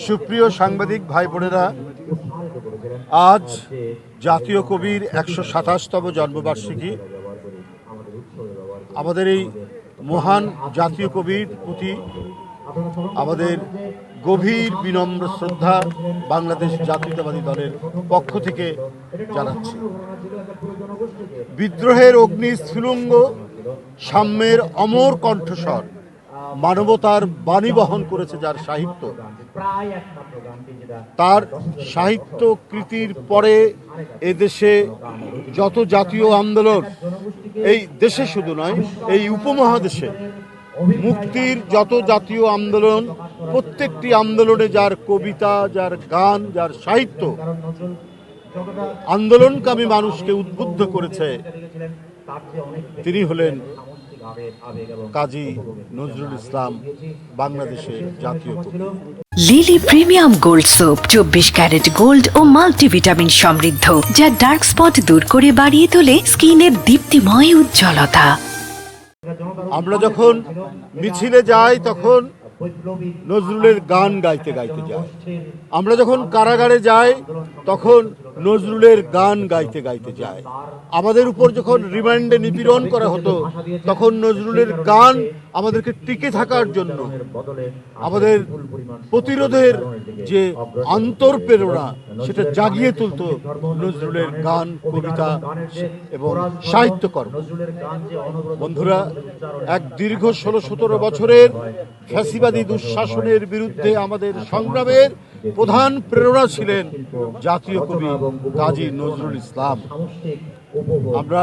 সুপ্রিয় সাংবাদিক ভাই বোনেরা, আজ জাতীয় কবির ১২৭তম জন্মবার্ষিকী। আমাদের এই মহান জাতীয় কবির প্রতি আমাদের গভীর বিনম্র শ্রদ্ধা বাংলাদেশ জাতীয়তাবাদী দলের পক্ষ থেকে জানাচ্ছি। বিদ্রোহের অগ্নি স্ফুলিঙ্গ, সাম্যের অমর কণ্ঠস্বর, মানবতার বাণী বহন করেছে যার সাহিত্য, তার সাহিত্য কৃতির পরে এদেশে যত জাতীয় আন্দোলন, এই দেশে শুধু নয় এই উপমহাদেশে মুক্তির যত জাতীয় আন্দোলন, প্রত্যেকটি আন্দোলনে যার কবিতা, যার গান, যার সাহিত্য আন্দোলনকামী মানুষকে উদ্বুদ্ধ করেছে, তিনি হলেন কাজী নজরুল ইসলাম, বাংলাদেশের জাতীয় কবি। Lily premium gold soap 24 carat gold ও মাল্টিভিটামিন সমৃদ্ধ, যা ডার্ক স্পট দূর করে বাড়িয়ে তোলে স্কিনের দীপ্তিময় উজ্জ্বলতা। আমরা যখন মিছিলে যাই তখন নজরুলের গান গাইতে গাইতে যাই, আমরা যখন কারাগারে যাই তখন নজরুলের গান গাইতে গাইতে যাই, আমাদের উপর যখন রিমান্ডে নিপীড়ন করা হতো তখন নজরুলের গান আমাদেরকে টিকে থাকার জন্য, আমাদের প্রতিরোধের যে আন্তঃপ্রেরণা সেটা জাগিয়ে তুলত নজরুলের গান, কবিতা এবং সাহিত্যকর্ম। বন্ধুরা, এক দীর্ঘ ১৬-১৭ বছরের ফ্যাসিবাদী দুঃশাসনের বিরুদ্ধে আমাদের সংগ্রামের প্রধান প্রেরণা ছিলেন জাতীয় কবি কাজী নজরুল ইসলাম। আমরা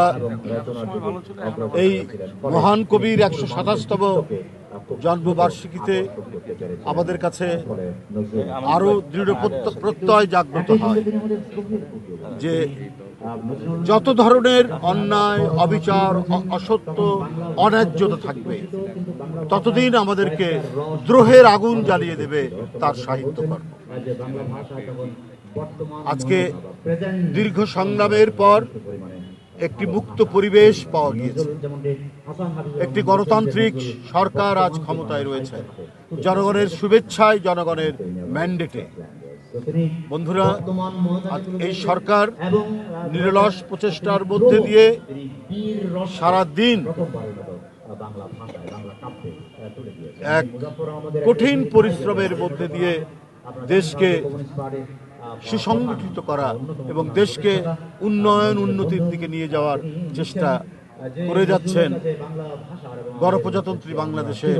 এই মহান কবির ১২৭তম জন্মবার্ষিকীতে আমাদের কাছে আরো দৃঢ় প্রত্যয় জাগ্রত হয় যে যত ধরনের অন্যায়, অবিচার, অসত্য, অন্যায্যতা থাকবে ততদিন আমাদেরকে দ্রোহের আগুন জ্বালিয়ে দেবে তার সাহিত্যকর্ম। আজকে দীর্ঘ সংগ্রামের পর একটি মুক্ত পরিবেশ পাওয়া গিয়েছে, একটি গণতান্ত্রিক সরকার আজ ক্ষমতায় রয়েছে, জনগণের শুভেচ্ছায়, জনগণের ম্যান্ডেটে। বন্ধুরা, এই সরকার নিরলস প্রচেষ্টার মধ্যে দিয়ে সারা দিন এক কঠিন পরিশ্রমের মধ্যে দিয়ে দেশকে সুসংগঠিত করা এবং দেশকে উন্নতির দিকে নিয়ে যাওয়ার চেষ্টা করে যাচ্ছেন গণপ্রজাতন্ত্রী বাংলাদেশের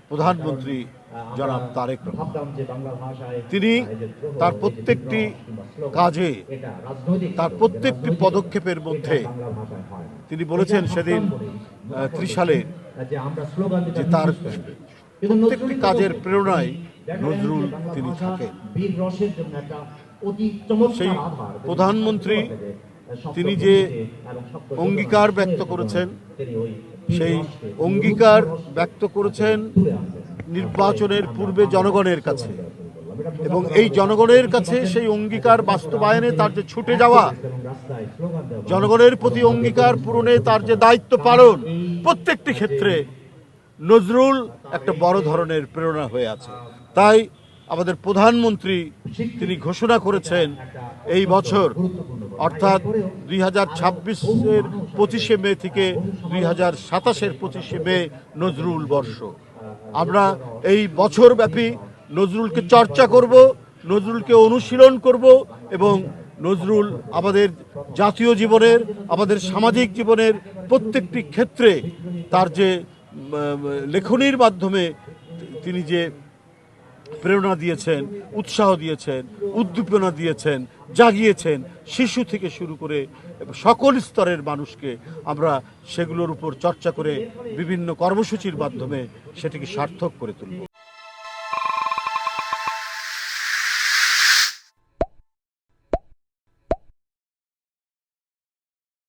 প্রধানমন্ত্রী জনাব তারেক রহমান। তিনি তার প্রত্যেকটি কাজে, তার প্রত্যেকটি পদক্ষেপের মধ্যে তিনি বলেছেন সেদিন ৩০ সালে যে তার প্রত্যেকটি কাজের প্রেরণায় নজরুল তিনি থাকেন। সেই প্রধানমন্ত্রী তিনি যে অঙ্গীকার ব্যক্ত করেছেন, সেই অঙ্গীকার ব্যক্ত করেছেন নির্বাচনের পূর্বে জনগণের কাছে, এবং এই জনগণের কাছে সেই অঙ্গীকার বাস্তবায়নে তার যে ছুটে যাওয়া, জনগণের প্রতি অঙ্গীকার পূরণে তার যে দায়িত্ব পালন, প্রত্যেকটি ক্ষেত্রে নজরুল একটা বড় ধরনের প্রেরণা হয়ে আছে। তাই আমাদের প্রধানমন্ত্রী তিনি ঘোষণা করেছেন এই বছর, অর্থাৎ 2026-এর 25শে মে থেকে 2027-এর 25শে মে নজরুল বর্ষ। আমরা এই বছরব্যাপী নজরুলকে চর্চা করব, নজরুলকে অনুশীলন করব এবং নজরুল আমাদের জাতীয় জীবনের, আমাদের সামাজিক জীবনের প্রত্যেকটি ক্ষেত্রে তার যে লেখনীর মাধ্যমে তিনি যে প্রেরণা দিয়েছেন, উৎসাহ দিয়েছেন, উদ্দীপনা দিয়েছেন, জাগিয়েছেন, শিশু থেকে শুরু করে সকল স্তরের মানুষকে, আমরা সেগুলোর উপর চর্চা করে বিভিন্ন কর্মসূচির মাধ্যমে সেটিকে সার্থক করে তুলব।